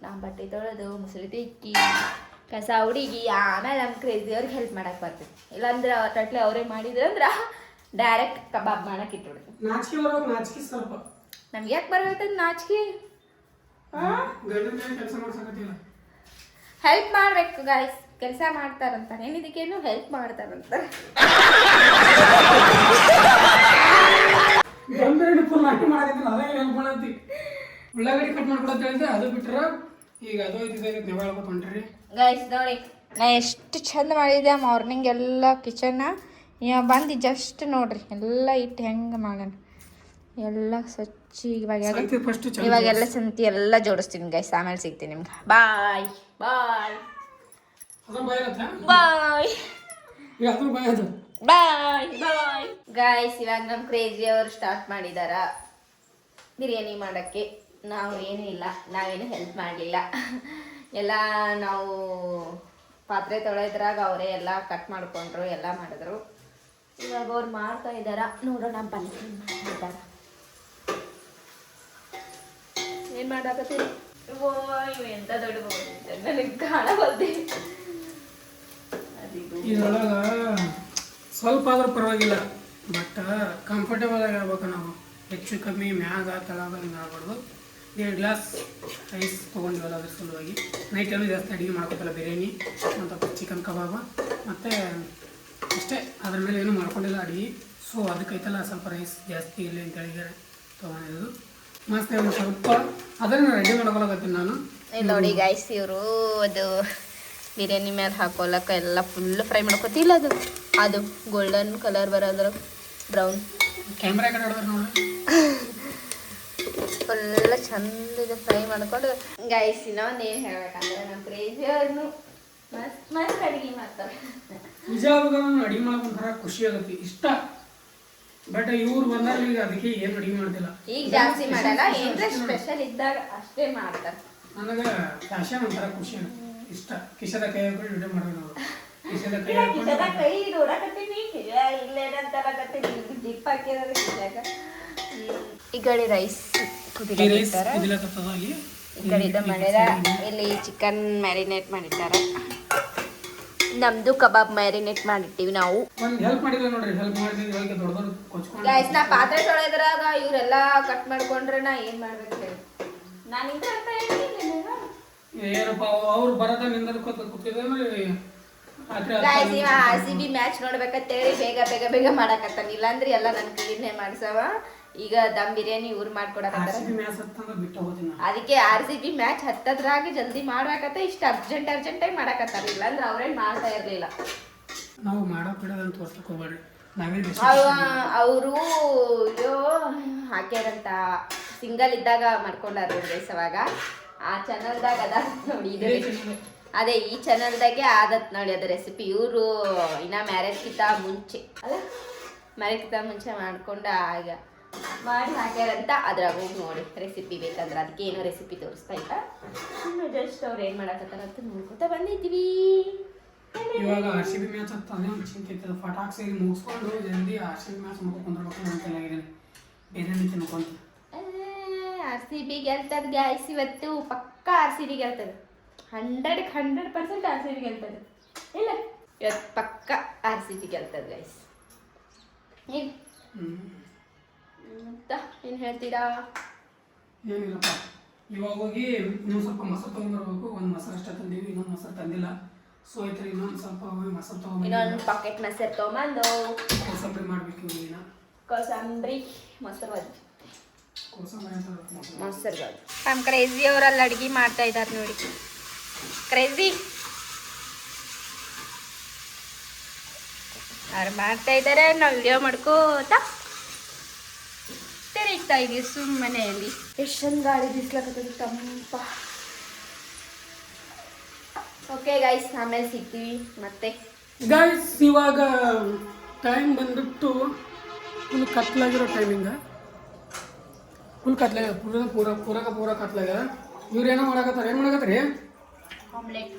ನಾ ಬಟ್ಟೆ ತೊಳೆದು ಮುಸುಳಿ ತಿಕ್ಕಿ ಕಸ ಹುಡುಗಿ ಆಮೇಲೆ ನಮ್ಮ ಕ್ರೇಜಿ ಅವ್ರಿಗೆ ಹೆಲ್ಪ್ ಮಾಡಕ್ಕೆ ಬರ್ತದೆ. ಇಲ್ಲಾಂದ್ರೆ ತಟ್ಲೆ ಅವರೇ ಮಾಡಿದ್ರಂದ್ರೆ ಡೈರೆಕ್ಟ್ ಕಬಾಬ್ ಮಾಡಕ್ಕೆ ಇಟ್ಬಿಡ್ತೀನಿ.
ನಾಚಿಕೆ ಬರೋದು ನಾಚಿಕೆ ಸ್ವಲ್ಪ.
ನಮ್ಗೆ ಯಾಕೆ ಬರ್ತದೆ ನಾಚಿಕೆ?
ಕೆಲಸ ಮಾಡ್ಸಕತ್ತಿಲ್ಲ.
ಹೆಲ್ಪ್ ಮಾಡ್ಬೇಕು ಗಾಯ್ಸ್, ಕೆಲಸ ಮಾಡ್ತಾರಂತ ಏನಿದಕ್ಕೇನು ಹೆಲ್ಪ್ ಮಾಡ್ತಾರಂತ.
ಫುಲ್ ನಾಟಿ ಮಾಡಕತ್ತಿಲ್ಲ, ಅದೇ ಹೆಲ್ಪ್ ಮಾಡತ್ತಿ. ಉಳ್ಳಾಗಡ್ಡಿ ಕಟ್ ಮಾಡ್ಕೊಡತ್ತ ಹೇಳಿದ್ರೆ ಅದು ಬಿಟ್ರ ಈಗ ಅದು ಐತಿದೆ ನೆವಾಳ್ಕೊತ ಹೊಂಟ್ರಿ.
ಗೈಸ್ ನೋಡಿ, ನಾ ಎಷ್ಟು ಚಂದ ಮಾಡಿದ್ದೆ ಮಾರ್ನಿಂಗ್ ಎಲ್ಲ ಕಿಚನ್ನ. ಇವಾಗ ಬಂದು ಜಸ್ಟ್ ನೋಡ್ರಿ ಎಲ್ಲ ಇಟ್ಟು ಹೆಂಗೆ ಮಾಡೋಣ ಎಲ್ಲ ಸ್ವಚ್ಛ. ಇವಾಗೆಲ್ಲ ಸಂತಿ ಎಲ್ಲ ಜೋಡಿಸ್ತೀನಿ ಗೈಸ್. ಆಮೇಲೆ ಸಿಗ್ತೀನಿ ನಿಮ್ಗೆ. ಬಾಯ್ ಬಾಯ್ ಬಾಯ್ ಬಾಯ್ ಬಾಯ್ ಗೈಸ್. ಇವಾಗ ನಮ್ಮ ಕ್ರೇಜಿ ಅವರು ಸ್ಟಾರ್ಟ್ ಮಾಡಿದಾರ ಬಿರಿಯಾನಿ ಮಾಡೋಕ್ಕೆ. ನಾವು ಏನೂ ಇಲ್ಲ, ನಾವೇನು ಹೆಲ್ಪ್ ಮಾಡಲಿಲ್ಲ. ಎಲ್ಲ ನಾವು ಪಾತ್ರೆ ತೊಳೆದ್ರಾಗ ಅವರೇ ಎಲ್ಲ ಕಟ್ ಮಾಡ್ಕೊಂಡ್ರು, ಎಲ್ಲ ಮಾಡಿದ್ರು. ಇವಾಗ ಅವ್ರು ಮಾಡ್ತಾ ಇದ್ದಾರ, ನೋಡೋಣ ಬನ್ನಿ ಮಾಡ್ತಾ ಇದ್ದಾರೆ. ಏನು ಮಾಡಾಕತ್ತೀರಿ? ಓ ಇವು ಎಂತ ದೊಡ್ಡ ನನಗೆ ಕಾಣಬಲ್ದಿ.
ಇದ್ರೊಳಗ ಸ್ವಲ್ಪ ಆದ್ರೂ ಪರವಾಗಿಲ್ಲ, ಬಟ್ ಕಂಫರ್ಟೇಬಲ್ ಆಗಿ ಆಗ್ಬೇಕು. ನಾವು ಹೆಚ್ಚು ಕಮ್ಮಿ ಮ್ಯಾಗ ತಳಗ ಹಿಂಗೆ ಆಗ್ಬಾರ್ದು. 1.5 ಗ್ಲಾಸ್ ರೈಸ್ ತೊಗೊಂಡಿವಲ್ಲ, ಅದ್ರ ಸಲುವಾಗಿ ನೈಟಲ್ಲೂ ಜಾಸ್ತಿ ಅಡುಗೆ ಮಾಡ್ಕೊತಲ್ಲ. ಬಿರಿಯಾನಿ ಮತ್ತು ಚಿಕನ್ ಕಬಾಬ ಮತ್ತು ಅಷ್ಟೇ, ಅದ್ರ ಮೇಲೆ ಏನೂ ಮಾಡ್ಕೊಂಡಿಲ್ಲ ಅಡುಗೆ. ಸೊ ಅದಕ್ಕೈತಲ್ಲ ಸ್ವಲ್ಪ ರೈಸ್ ಜಾಸ್ತಿ ಇರಲಿ ಅಂತೇಳಿ ತೊಗೊಂಡಿದ್ದು. ಮಸ್ತ್ ಸ್ವಲ್ಪ ಅದನ್ನು ರೆಡಿ ಮಾಡ್ಕೊಳಕತ್ತೀನಿ ನಾನು.
ನೋಡಿ ಗೈಸ್, ಇವರು ಅದು ಬಿರಿಯಾನಿ ಮೇಲೆ ಹಾಕೋಲಕ್ಕ ಎಲ್ಲ ಫುಲ್ ಫ್ರೈ ಮಾಡ್ಕೊತಿಲ್ಲ. ಅದು ಗೋಲ್ಡನ್ ಕಲರ್ ಬರೋದ್ರ ಬ್ರೌನ್.
ಕ್ಯಾಮ್ರಾ ಕಡೆ ಹೊಡೆದ್ರೆ ನೋಡಿ,
ಫುಲ್ ಚಂದ ಫ್ರೈ ಮಾಡ್ಕೊಂಡು. ಗೈಸ್ ಇನ್ನೊಂದು ಏನು ಹೇಳ್ಬೇಕಂದ್ರೆ ನಮ್ಮ ಕ್ರೇಜಿ ಅವ್ರನ್ನು ಮಸ್ತ್ ಮಸ್ತ್ ಅಡುಗೆ ಮಾಡ್ತಾರೆ.
ನಿಜ ಅಡುಗೆ ಮಾಡೋಕೊಂಥರ ಖುಷಿ ಆಗುತ್ತೆ, ಇಷ್ಟ. ಬಟ್ ಇವ್ರು ಬಂದಾಗ ಈಗ ಅದಕ್ಕೆ ಏನು ಅಡುಗೆ ಮಾಡ್ತಿಲ್ಲ.
ಈಗ ಜಾಸ್ತಿ ಮಾಡಲ್ಲ, ಏನ್ರ ಸ್ಪೆಷಲ್ ಇದ್ದಾಗ ಅಷ್ಟೇ ಮಾಡ್ತಾರೆ.
ನನಗೆ ಫ್ಯಾಷನ್ ಒಂಥರ ಖುಷಿ ಆಗುತ್ತೆ, ಇಷ್ಟ. ಕಿಶದ ಕೈ ಹಾಕೊಂಡು ವಿಡಿಯೋ ಮಾಡೋದು ನಾವು. ಕಿಶದ ಕೈ
ನೋಡಕತ್ತೀನಿ, ಡಿಪ್ ಹಾಕಿದ್ರೆ ಈ ಕಡೆ ರೈಸ್ ಕುದಿಲಿಕ್ಕಿಟ್ಟಾರ, ಈ ಕಡೆ ಇದು ಮಾಡ್ಯಾರ. ಇಲ್ಲಿ ಚಿಕನ್ ಮ್ಯಾರಿನೇಟ್ ಮಾಡಿದ್ದಾರೆ. ನಮ್ದು ಕಬಾಬ್ ಮ್ಯಾರಿನೇಟ್ ಮಾಡಿಟ್ಟಿವಿ ನಾವು. ಗೈಸ್ ನಾ ಪಾತ್ರೆ ತೊಳೆದ್ರಾಗ ಇವರೆಲ್ಲ ಕಟ್ ಮಾಡ್ಕೊಂಡ್ರೆ ನಾ ಏನ್ ಮಾಡ್ಬೇಕು ಹೇಳಿ? ನಾನು ಇಂತ ಅಂತ
ಏನಪ್ಪ ಅವ್ರು ಬರೋದ ನಿಂದ ಕೂತಿದ್ರೆ
ಗೈಸ್ ಇವ RCB ಮ್ಯಾಚ್ ನೋಡ್ಬೇಕಂತೇಳಿ ಬೇಗ ಬೇಗ ಬೇಗ ಮಾಡಕತ್ತಾನ. ಇಲ್ಲಾಂದ್ರೆ ಎಲ್ಲ ನನ್ನ ಕ್ಲೀನೇ ಮಾಡ್ಸವ. ಈಗ ದಮ್ ಬಿರಿಯಾನಿ ಇವ್ರು ಮಾಡ್ಕೊಡಕತ್ತಾರ. ಅದಕ್ಕೆ RCB ಮ್ಯಾಚ್ ಹತ್ತದ್ರಾಗ ಜಲ್ದಿ ಮಾಡ್ಬೇಕತ್ತ ಇಷ್ಟ ಅರ್ಜೆಂಟಾಗಿ ಮಾಡಕತ್ತಾರ. ಇಲ್ಲಾಂದ್ರೆ ಅವ್ರೇನ್ ಮಾಡ್ತಾ ಇರ್ಲಿಲ್ಲ.
ನಾವು ಮಾಡೋಕ್ ಬಿಡೋದಂತ ತೋರ್ಸಕ್ ಹೋಗ್ಬೇಡ್ರಿ.
ಅವರು ಅಯ್ಯೋ ಹಾಕ್ಯಾರಂತ ಸಿಂಗಲ್ ಇದ್ದಾಗ ಮಾಡ್ಕೊಂಡಾರ ಗೈಸ್. ಅವಾಗ ಆ ಚಾನಲ್ದಾಗ ಅದ ನೋಡಿ, ಅದೇ ಈ ಚಾನಲ್ದಾಗೆ ಆದತ್ ನೋಡಿ ಅದು ರೆಸಿಪಿ. ಇವರು ಇನ್ನ ಮ್ಯಾರೇಜ್ಗಿಂತ ಮುಂಚೆ ಅಲ್ಲ, ಮ್ಯಾರೇಜ್ಗಿಂತ ಮುಂಚೆ ಮಾಡ್ಕೊಂಡ ಆಗ ಮಾಡಿ ಹಾಕ್ಯಾರಂತ. ಅದ್ರಾಗ ಹೋಗಿ ನೋಡಿ ರೆಸಿಪಿ ಬೇಕಂದ್ರೆ. ಅದಕ್ಕೆ ಏನೋ ರೆಸಿಪಿ ತೋರಿಸ್ತಾ ಇಲ್ಲ, ಜಸ್ಟ್ ಅವ್ರು ಏನು ಮಾಡಕತ್ತಾರ ಅಂತ ನೋಡ್ಕೊತಾ ಬಂದಿದ್ವಿ.
ಇವಾಗ RCB ಮ್ಯಾಚ್ ಹತ್ತಾನೆ ಚಿಂತೆ ಫಟಾಕ್ಸಿ ಮುಗಿಸ್ಕೊಂಡು ಜಲ್ದಿ RCB ಮ್ಯಾಚ್ ನೋಡ್ಕೊಂಡ್ರೆ ಅಂತೆಲ್ಲಾಗಿದ್ದೇನೆ. ಬೇರೆ ತಿನ್ಕೊಂತ
RCB ಗೆಲ್ತದ ಗೈಸ್. ಇವತ್ತು ಪಕ್ಕ RCB ಗೆಲ್ತದೆ, 100% RCB ಗೆಲ್ತದೆ. ಇಲ್ಲ ಇವತ್ತು ಪಕ್ಕ RCB ಗೆಲ್ತದೆ ಗೈಸ್. ಏನು ಹೇಳ್ತೀರಾ?
ಏನಿಲ್ಲಪ್ಪ, ಇವಾಗ ಹೋಗಿ ನೀವು ಸ್ವಲ್ಪ ಮೊಸರು ತೊಗೊಂಡ್ಬರ್ಬೇಕು. ಒಂದು ಮೊಸರು ಅಷ್ಟೇ ತಂದೀವಿ, ಇನ್ನೊಂದು ಮೊಸರು ತಂದಿಲ್ಲ. ಸೊ ಐತ್ರಿ ಇನ್ನೊಂದು ಸ್ವಲ್ಪ ಹೋಗಿ ಮೊಸರು ತೊಗೊಂಡು
ಇನ್ನೊಂದು ಪಾಕೆಟ್ ಮೊಸರು ತೊಗೊಂಬಂದು
ಕೋಸಂಬರಿ ಮಾಡ್ಬೇಕು. ಇವಾಗ
ಕೋಸಂಬರಿ ಮೊಸರು ಬಜ್ಜಿ, ಮೊಸರು ಬಜ್ಜಿ. ನಮ್ಮ ಕ್ರೇಜಿ ಅವರಲ್ಲಿ ಅಡುಗೆ ಮಾಡ್ತಾ ಇದ್ದಾರೆ ನೋಡಿ. ಕ್ರೇಜಿ ಅವ್ರು ಮಾಡ್ತಾ ಇದ್ದಾರೆ, ನಾವು ವಿಡಿಯೋ ಮಾಡ್ಕೋತಾ ತಿರುಗ್ತಾ ಇದೀವಿ ಸುಮ್ಮನೆಯಲ್ಲಿ. ಎಷ್ಟೊಂದು ಗಾಳಿ ಬಿಸ್ಲಾಕತ್ತದ ತಂಪ. ಓಕೆ ಗೈಸ್, ಆಮೇಲೆ ಸಿಗ್ತೀವಿ ಮತ್ತೆ.
ಗೈಸ್ ಇವಾಗ ಟೈಮ್ ಬಂದ್ಬಿಟ್ಟು ಫುಲ್ ಕತ್ಲಾಗಿರೋ ಟೈಮಿಂಗ ಫುಲ್ ಕತ್ಲಾಗ ಪೂರ ಕತ್ಲಾಗ್ಯದ. ಇವ್ರೇನೋ ಮಾಡಕತ್ತಾರ, ಏನು ಮಾಡಕತ್ತಾರೆ?
ಆಮ್ಲೆಟ್.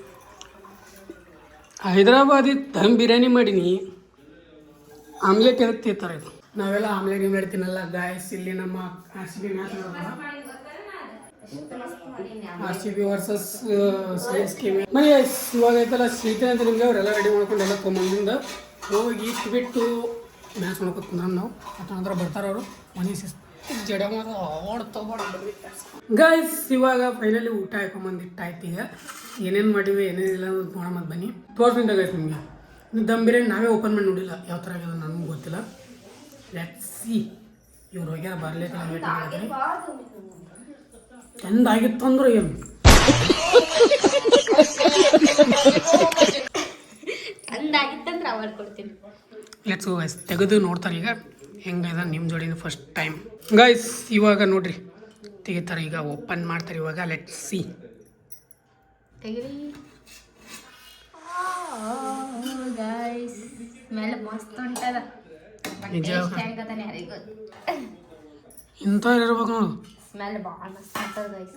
ಹೈದರಾಬಾದಿ ದಮ್ ಬಿರಿಯಾನಿ ಮಾಡೀನಿ. ಆಮ್ಲೆಟ್ ಎದಕ್ಕೆ ತಿಂತಾರೆ ಇದು? ನಾವೆಲ್ಲ ಆಮ್ಲೆಟ್ ತಿನ್ನಲ್ಲ ಗಾಯ್ಸ್. ಇಲ್ಲಿ ನಮ್ಮ RCB ಮ್ಯಾಚ್ ನೋಡೋಣ. RCB versus CSK. ಇವಾಗ ಐತಲ್ಲ ಸೀತೆ ಅಂತ ನಿಮಗೆ ಅವರೆಲ್ಲ ರೆಡಿ ಮಾಡ್ಕೊಂಡು ಎಲ್ಲ ತೊಗೊಂಬಂದಿಂದ ಹೋಗಿ ಇಷ್ಟು ಬಿಟ್ಟು ಮ್ಯಾಚ್ ನೋಡ್ಕೊಂಡು ಕುಂದ್ರ ನಾವು. ನಂತರ ಬರ್ತಾರೆ ಅವರು ಮನೆ ಜಡ ಮಾತ್ರ ಗಾಯ್ಸ್. ಇವಾಗ ಫೈನಲಿ ಊಟ ಹಾಕೊಂಬಂದಿಟ್ಟಾಯ್ತು. ಈಗ ಏನೇನು ಮಾಡಿವಿ ಏನೇನಿಲ್ಲ ಅನ್ನೋದು ನೋಡೋದು ಬನ್ನಿ, ತೋರಿಸ್ತೀನಿ ಗೈಸ್ ನಿಮಗೆ. ದಮ್ ಬಿರಿಯಾನಿ ನಾವೇ ಓಪನ್ ಮಾಡಿ ನೋಡಿಲ್ಲ, ಯಾವ ಥರ ಆಗ್ಯದ ನನಗೂ ಗೊತ್ತಿಲ್ಲ. Let's see. ಇವ್ರು ಹೋಗ್ಯಾರ ಬರ್ಲಿಕ್ಕೆ ವೇಟ್ ಮಾಡಿದ್ರಿ. ಚೆಂದಾಗಿತ್ತು ಅಂದ್ರೆ ಏನು
ಚಂದಾಗಿತ್ತಂದ್ರೆ ಅವಾರ್ಡ್ ಕೊಡ್ತೀನಿ.
Let's go guys. ತೆಗೆದು ನೋಡ್ತಾರೆ ಈಗ ಹೆಂಗಿದೆ ನಿಮ್ಮ ಜೋಡಿನ ಫಸ್ಟ್ ಟೈಮ್ ಗೈಸ್. ಇವಾಗ ನೋಡ್ರಿ ತೆಗಿತಾರೆ, ಈಗ ಓಪನ್ ಮಾಡ್ತಾರೆ ಇವಾಗ. Let's see.
ತೆಗಿರಿ ಗೈಸ್. ಸ್ಮೆಲ್ ಮಸ್ತ್ ಉಂಟದ.
ನಿಜ
ಹೆಂಗದಾನೆ ಯಾರಿಗೂ ಗೊತ್ತು.
ಇಂಥವ್ರು ಇರ್ಬೇಕು ನೋಡು.
ಸ್ಮೆಲ್ ಭಾಳ ಮಸ್ತ್ ಉಂಟದ ಗೈಸ್.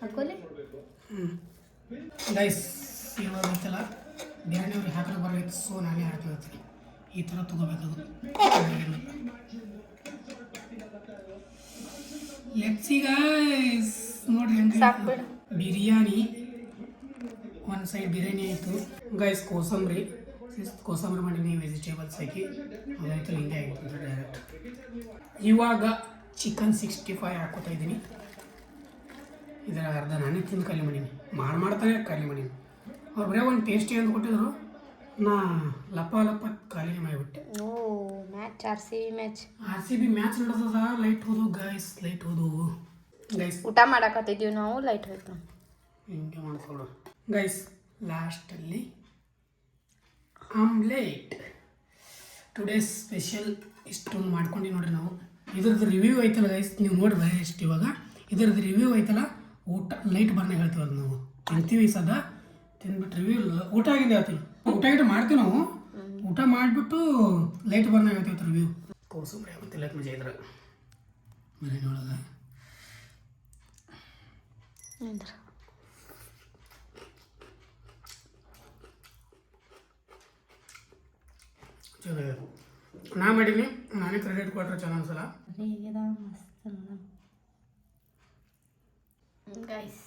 ಹಾಕೋಲಿ
ಗೈಸ್. ಇವಾಗ ಐತಲ್ಲ ಬಿರಿಯಾನಿ ಅವ್ರಿಗೆ ಹಾಕಲು ಬರಲಿತ್ತು, ಸೊ ನಾನೇ ಹಾಕ್ತೀನಿ. ಈ ಥರ ತೊಗೋಬೇಕದು. Let's see guys. ನೋಡ್ರಿ ಹೆಂಗೆ ಬಿರಿಯಾನಿ ಒಂದು ಸೈಡ್ ಬಿರಿಯಾನಿ ಆಯಿತು ಗೈಸ್. ಕೋಸಂಬರಿ ಮಾಡೀನಿ, ವೆಜಿಟೇಬಲ್ಸ್ ಹಾಕಿ ಅದಾಯ್ತು. ಹಿಂಗೆ ಆಯಿತು ಡೈರೆಕ್ಟ್. ಇವಾಗ ಚಿಕನ್ 65 ಹಾಕೋತಾ ಇದ್ದೀನಿ. ಇದರ ಅರ್ಧ ನಾನೇ ತಿಂದು ಖಾಲಿ ಮಾಡೀನಿ. ಮಾಡ್ತಾನೆ ಖಾಲಿ ಮಾಡೀನಿ. ಅವ್ರು ಬರೀ ಒಂದು ಟೇಸ್ಟಿ ಅಂತ ಕೊಟ್ಟಿದ್ರು, ನಾ ಲಪ್ಪ ಖಾಲಿ ಮಾಡಿಬಿಟ್ಟೆ.
ಓ ಮ್ಯಾಚ್
RCB ಮ್ಯಾಚ್ ನಡೆಸದ. ಲೈಟ್ ಹೋದು ಗೈಸ್, ಲೈಟ್ ಹೋದು ಗೈಸ್.
ಊಟ ಮಾಡಕತ್ತಿದ್ದೀವಿ ನಾವು, ಲೈಟ್ ಹೋಯ್ತು.
ಹಿಂಗೆ ಮಾಡ್ಕೊಳ್ಳೋ ಗೈಸ್. ಲಾಸ್ಟಲ್ಲಿ ಆಮ್ಲೆಟ್ ಟುಡೇ ಸ್ಪೆಷಲ್. ಇಷ್ಟೊಂದು ಮಾಡ್ಕೊಂಡು ನೋಡ್ರಿ ನಾವು. ಇದ್ರದ್ದು ರಿವ್ಯೂ ಐತಲ್ಲ ಗೈಸ್, ನೀವು ನೋಡಿ ಬರೀ ಎಷ್ಟು. ಇವಾಗ ಇದ್ರದ್ದು ರಿವ್ಯೂ ಐತಲ್ಲ, ಊಟ ಲೈಟ್ ಬರ್ನಾಗ ಹೇಳ್ತೀವಿ. ಅದು ನಾವು ತಿಂತೀವಿ ಸದಾ, ತಿಂದ್ಬಿಟ್ಟು ರಿವ್ಯೂ ಊಟ ಆಗಿದೆ ಹೇಳ್ತೀವಿ. ಊಟ ಮಾಡ್ತೀವಿ ನಾವು. ಊಟ ಮಾಡಿಬಿಟ್ಟು ಲೈಟ್ ಬರ್ನಾಗ ಹೇಳ್ತೀವಿ ರಿವ್ಯೂ. ಕೋಸಂಬರಿ ಆಗುತ್ತಿಲ್ಲ ಮಜಾ ಇದ್ರೆ ಬಿರಿಯಾನಿ ಒಳಗೆ. ಚಲೋ ನಾ ಮಾಡೀನಿ, ನಾನೇ ಕ್ರೆಡಿಟ್ ಕೊಟ್ಟರೆ ಚೆನ್ನಾಗಿ ಅನ್ಸಲ್ಲ
ಗೈಸ್.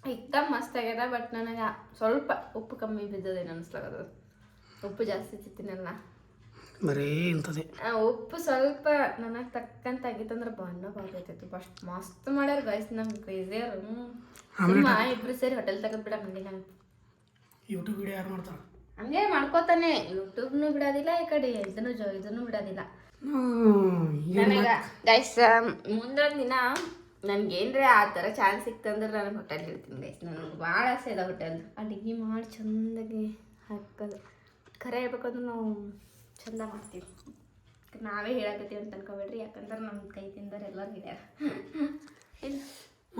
ಎಕ್ದಮ್ ಮಸ್ತ್ ಆಗ್ಯದ. ಬಟ್ ನನಗೆ ಸ್ವಲ್ಪ ಉಪ್ಪು ಕಮ್ಮಿ ಬಿದ್ದದೇನು ಅನಿಸ್ಲಾಗದ. ಉಪ್ಪು ಜಾಸ್ತಿ ತಿಂತೀನಲ್ಲ,
ಬರೀ ಇಂಥದ್ದೇ.
ಉಪ್ಪು ಸ್ವಲ್ಪ ನನಗೆ ತಕ್ಕಂತ ಆಗಿತ್ತಂದ್ರೆ ಬಣ್ಣ ಬಾಗೈತಿತ್ತು. ಫಸ್ಟ್ ಮಸ್ತ್ ಮಾಡ್ಯಾರ ಗೈಸ್. ನಮ್ಗೆ ಕ್ರೇಜಿಯರು ಇಬ್ರು ಸೇರಿ ಹೋಟೆಲ್ ತೆಗೆದು ಬಿಡಂಗಿಲ್ಲ. ನಂಗೆ
ಯೂಟ್ಯೂಬ್ ವಿಡಿಯೋ ಯಾರು ಮಾಡ್ತಾರೆ
ಹಂಗೆ ಮಾಡ್ಕೋತಾನೆ. ಯೂಟ್ಯೂಬ್ನು ಬಿಡೋದಿಲ್ಲ, ಈ ಕಡೆ ಇದನ್ನು ಬಿಡೋದಿಲ್ಲ ನನಗೆ ಗೈಸ್. ಮುಂದೊಂದು ದಿನ ನನ್ಗೇನ್ರ ಆ ಥರ ಚಾನ್ಸ್ ಸಿಕ್ತಂದ್ರೆ ನಾನು ಹೋಟೆಲ್ ಇರ್ತೀನಿ ಗೈಸ್. ನನಗೆ ಭಾಳ ಆಸೆ ಇದೆ ಹೋಟೆಲ್ ಅಡುಗೆ ಮಾಡಿ ಚಂದಾಗಿ ಹಾಕೋದು. ಖರೆ ಹೇಳ್ಬೇಕಂದ್ರೆ ನಾವು ಚಂದ ಮಾಡ್ತೀವಿ. ನಾವೇ ಹೇಳಕತ್ತೀವಿ ಅಂತ ಅನ್ಕೋಬೇಡ್ರಿ, ಯಾಕಂದ್ರೆ ನಮ್ಮ ಕೈ ತಿಂದವ್ರು ಎಲ್ಲರೂ ಹಿಡ್ಯಾರ. ಇಲ್ಲ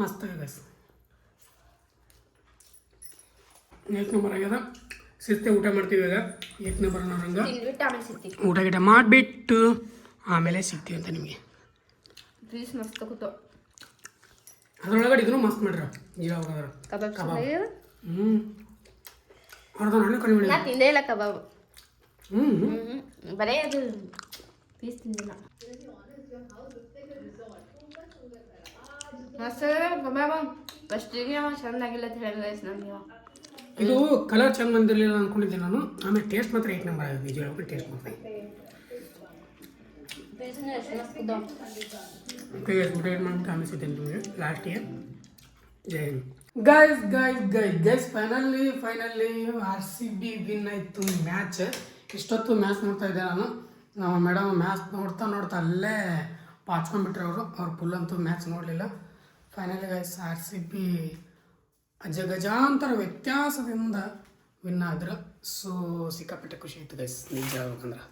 ಮಸ್ತ್ ಗೈಸ್. 1 ನಂಬರ್ ಆಗ್ಯದ. ಸಿರ್ತೆ ಊಟ ಮಾಡ್ತೀವಿ ಈಗ. 1 ನಂಬರ್ ಅನ್ನೋರಂಗೆ
ತಿಂದ್ಬಿಟ್ಟು ಆಮೇಲೆ ಸಿಗ್ತೀವಿ.
ಊಟ ಗಿಟ ಮಾಡಿಬಿಟ್ಟು ಆಮೇಲೆ ಸಿಗ್ತೀವಿ ಅಂತ ನಿಮಗೆ.
ಪೀಸ್ ಮಸ್ತ್ ಕೂತು.
ಅದ್ರೊಳಗಡೆ ಇದನ್ನು ಮಸ್ತ್ ಮಾಡ್ರ ಜೀರಾ
ಕಬಾಬ್
ಅರ್ಧ ನಾನೇ ಕಡಿಮೆ ಮಾಡಿ.
ನಾ ತಿಂದೇ ಇಲ್ಲ ಕಬಾಬ್.
ಹ್ಞೂ
ಬರೇ ಅದು ಪೀಸ್ ತಿಂದಿಲ್ಲ. ಮಸ್ತ್ ಕಬಾಬ್. ಫಸ್ಟಿಗೆ ಚಂದಾಗಿಲ್ಲ ಅಂತ ಹೇಳಿದ್ರೆ ನಮಗೆ
ಇದು ಕಲರ್ ಚಂದ ಬಂದಿರಲಿಲ್ಲ ಅಂದ್ಕೊಂಡಿದ್ದೆ ನಾನು. ಆಮೇಲೆ ಟೇಸ್ಟ್ ಮಾತ್ರ 1 ನಂಬರ್ ಆಗಿದೆ. ನಿಜ ಹೇಳ್ಬಿಟ್ಟು ಟೇಸ್ಟ್ ಮಾತ್ರ ಊಟ ಏನು ಮಾಡ್ಬಿಟ್ಟು ಆಮೇಲೆ ಸಿಗ್ತೇನೆ ನಿಮಗೆ ಲಾಸ್ಟಿಗೆ. Jai Hind guys. Finally RCB win ಆಯಿತು ಮ್ಯಾಚ್. ಇಷ್ಟೊತ್ತು ಮ್ಯಾಚ್ ನೋಡ್ತಾ ಇದ್ದೆ ನಾನು. ನಮ್ಮ ಮೇಡಮ್ ಮ್ಯಾಚ್ ನೋಡ್ತಾ ಅಲ್ಲೇ ಪಾಚ್ಕೊಂಡ್ಬಿಟ್ರೆ ಅವ್ರು ಫುಲ್ ಅಂತೂ ಮ್ಯಾಚ್ ನೋಡಲಿಲ್ಲ. ಫೈನಲಿ ಗೈಸ್ RCB ಅಜಗಜಾಂತರ ವ್ಯತ್ಯಾಸದಿಂದ ವಿನ್ ಆದ್ರೆ. ಸೊ ಸಿಕ್ಕಾಪಟ್ಟೆ ಖುಷಿ ಆಯಿತು ಗೈಸ್. ನಿಜ ಹೇಳ್ಬೇಕಂದ್ರೆ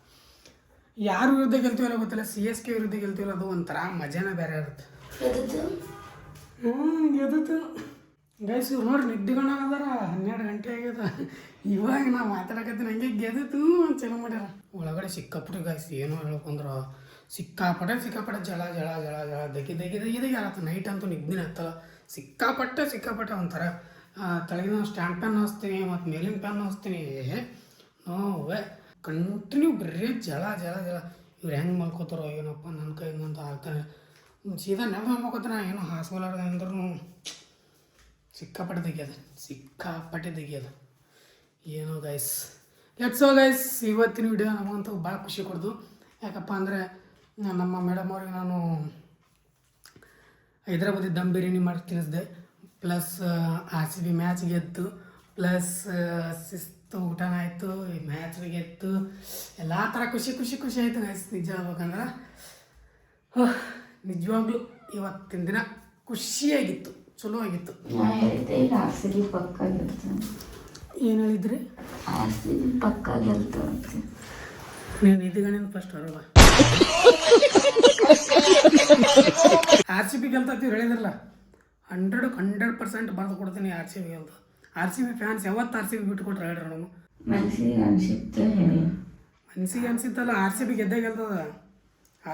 ಯಾರು ವಿರುದ್ಧ ಗೆಲ್ತೀವಲ್ಲ ಗೊತ್ತಿಲ್ಲ. CSK ವಿರುದ್ಧ ಗೆಲ್ತೀವಲ್ಲ, ಅದು ಒಂಥರ ಮಜಾನೇ ಬೇರೆ ಇರುತ್ತೆ. ಗೆದ್ದಿತ್ತು ಗೈಸ್. ಇವ್ರು ನೋಡ್ರಿ ನಿದ್ದೆಗೊಂಡಾಗದಾರ, 12 ಗಂಟೆ ಆಗ್ಯದ. ಇವಾಗ ನಾ ಮಾತಾಡಕತ್ತೀನಿ ಹಂಗೆ ಗೆದ್ದಿತ್ತು ಚಲೋ ಮಾಡ್ಯಾರ. ಒಳಗಡೆ ಸಿಕ್ಕಾಪಟ್ಟೆ ಗೈಸ್, ಏನೋ ಹೇಳ್ಕೊಂಡ್ರ ಸಿಕ್ಕಾಪಟ್ಟೆ ಜಳ ಜಳ ಜಳ ಜಳ ದಗಿ ಆಗತ್ತೆ. ನೈಟ್ ಅಂತೂ ನಿದ್ದಿನ ಹತ್ತಲ್ಲ, ಸಿಕ್ಕಾಪಟ್ಟೆ ಒಂಥರ. ತಲೆಗಿನ ಸ್ಟ್ಯಾಂಡ್ ಪೆನ್ ಹಚ್ತೀನಿ ಮತ್ತು ಮೇಲಿನ ಪೆನ್ ಹಚ್ತೀನಿ. ನೋವೇ ಕಂಟಿನ್ಯೂ ಬರೀ ಜಳ ಜಳ ಜಳ. ಇವ್ರು ಹೆಂಗೆ ಮಲ್ಕೋತಾರೋ ಏನಪ್ಪ, ನನ್ನ ಕೈಯಿಂದ ಆಗ್ತಾನೆ. ಸೀದಾ ನೆಲ ಮಲ್ಕೋತಾನೆ, ಏನೋ ಹಾಸ್ಕೊಲಾರ್ದ ಅಂದ್ರೂ ಸಿಕ್ಕಾಪಟ್ಟೆ ತೆಗಿಯೋದು ಏನೋ ಗೈಸ್. ಲೆಟ್ಸ್ ಗೈಸ್, ಇವತ್ತಿನ ವಿಡಿಯೋ ನಮಗಂತೂ ಭಾಳ ಖುಷಿ ಕೊಡ್ದು. ಯಾಕಪ್ಪ ಅಂದರೆ ನಮ್ಮ ಮೇಡಮ್ ಅವ್ರಿಗೆ ನಾನು ಹೈದ್ರಾಬಾದಿ ದಮ್ ಬಿರಿಯಾನಿ ಮಾಡಿ ತಿನ್ನಿಸ್ದೆ, ಪ್ಲಸ್ RCB ಮ್ಯಾಚ್ ಗೆದ್ದು, ಪ್ಲಸ್ ಶಿಸ್ತು ಊಟನ ಆಯಿತು, ಈ ಮ್ಯಾಚ್ ಗೆದ್ದು, ಎಲ್ಲ ಥರ ಖುಷಿ ಆಯಿತು ಗೈಸ್. ನಿಜ ಹೇಳ್ಬೇಕಂದ್ರೆ ನಿಜವಾಗ್ಲೂ ಇವತ್ತಿನ ದಿನ ಖುಷಿಯಾಗಿತ್ತು, ಚಲೋ ಆಗಿತ್ತು. ಏನು ಹೇಳಿದ್ರಿ? ನೀನು ಇದೀಗನೇನು ಫಸ್ಟ್ ಹೊರಲ್ಲ. RCB ಗೆಲ್ತತ್ತೀವಿ ಹೇಳಿದ್ರಲ್ಲ, 100% ಬರೆದು ಕೊಡ್ತೀನಿ RCB ಗೆಲ್ತ. RCB ಫ್ಯಾನ್ಸ್ ಯಾವತ್ತು RCB ಬಿಟ್ಟುಕೊಟ್ರೆ ಹೇಳ್ರಿ ನಾವು. ಮನಸ್ಸಿಗೆ ಅನಿಸಿತ್ತಲ್ಲ RCB ಗೆದ್ದೇ ಗೆಲ್ತದ.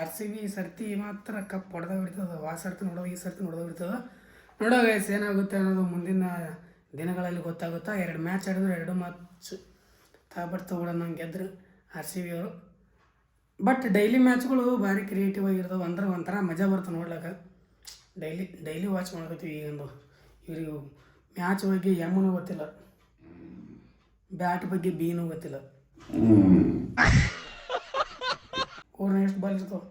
RCB ಸರ್ತಿ ಮಾತ್ರ ಕಪ್ ಹೊಡೆದ ಬಿಡ್ತದ. ಸರ್ತಿ ನೋಡೋದು ಈ ಸರ್ತಿ ನೋಡೋದು ಬಿಡ್ತದ. ನೋಡೋ ಗೈಸ್ ಏನಾಗುತ್ತೆ ಅನ್ನೋದು ಮುಂದಿನ ದಿನಗಳಲ್ಲಿ ಗೊತ್ತಾಗುತ್ತಾ. 2 ಮ್ಯಾಚ್ ಆಡಿದ್ರು 2 ಮ್ಯಾಚ್ ತಗೊಳ್ಳೋಣ ನಂಗೆ ಗೆದ್ರು RCB ಅವರು. ಬಟ್ ಡೈಲಿ ಮ್ಯಾಚ್ಗಳು ಭಾರಿ ಕ್ರಿಯೇಟಿವ್ ಆಗಿರ್ತವೆ, ಅಂದ್ರೆ ಒಂಥರ ಮಜಾ ಬರ್ತದೆ ನೋಡ್ಲಿಕ್ಕೆ. ಡೈಲಿ ವಾಚ್ ಮಾಡ್ಕೋತೀವಿ. ಈಗಂದು ಇವ್ರಿಗೆ ಮ್ಯಾಚ್ ಬಗ್ಗೆ ಎಮ್ಮನೂ ಗೊತ್ತಿಲ್ಲ, ಬ್ಯಾಟ್ ಬಗ್ಗೆ ಬೀನೂ ಗೊತ್ತಿಲ್ಲ. ಅವ್ರನ್ನ ಎಷ್ಟು ಬಾಲ್ ಇರ್ತಾವ?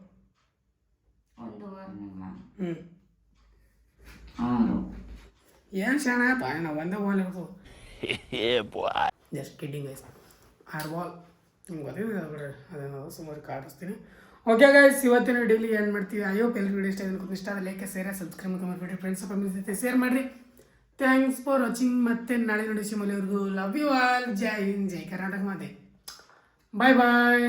ಏನು ಶಾಣ ಆಯ್ತು, ನಾವು ಒಂದೇ ಬಾಲ್ ಇರ್ತದೆ. Just kidding guys. 6 ಬಾಲ್ ನಿಮ್ಗೆ ಗೊತ್ತಿದೆ ಬಿಡ್ರಿ, ಅದೇನೋ ಸುಮಾರು ಕಾಡಿಸ್ತೀನಿ. ಓಕೆ ಗೈಸ್, ಇವತ್ತಿನ ವಿಡಿಯೋಲಿ ಏನು ಮಾಡ್ತೀವಿ. ಅಯ್ಯೋ ಎಲ್ಲರೂ ವಿಡಿಯೋ ಇಷ್ಟ ಆದರೆ ಲೈಕ್ ಶೇರ್ ಸಬ್ಸ್ಕ್ರೈಬ್ ಮಾಡ್ಕೊಂಡು ಫ್ರೆಂಡ್ಸ್ ಜೊತೆ ಶೇರ್ ಮಾಡಿರಿ. Thanks for watching. ಮತ್ತೆ ನಾಳೆ ನೋಡಿ ಸಿಮಲಿವರೆಗೂ ಲವ್ ಯು ಆಲ್. ಜೈ ಹಿಂದ್, ಜೈ ಕರ್ನಾಟಕ ಮಾತೆ. ಬಾಯ್ ಬಾಯ್.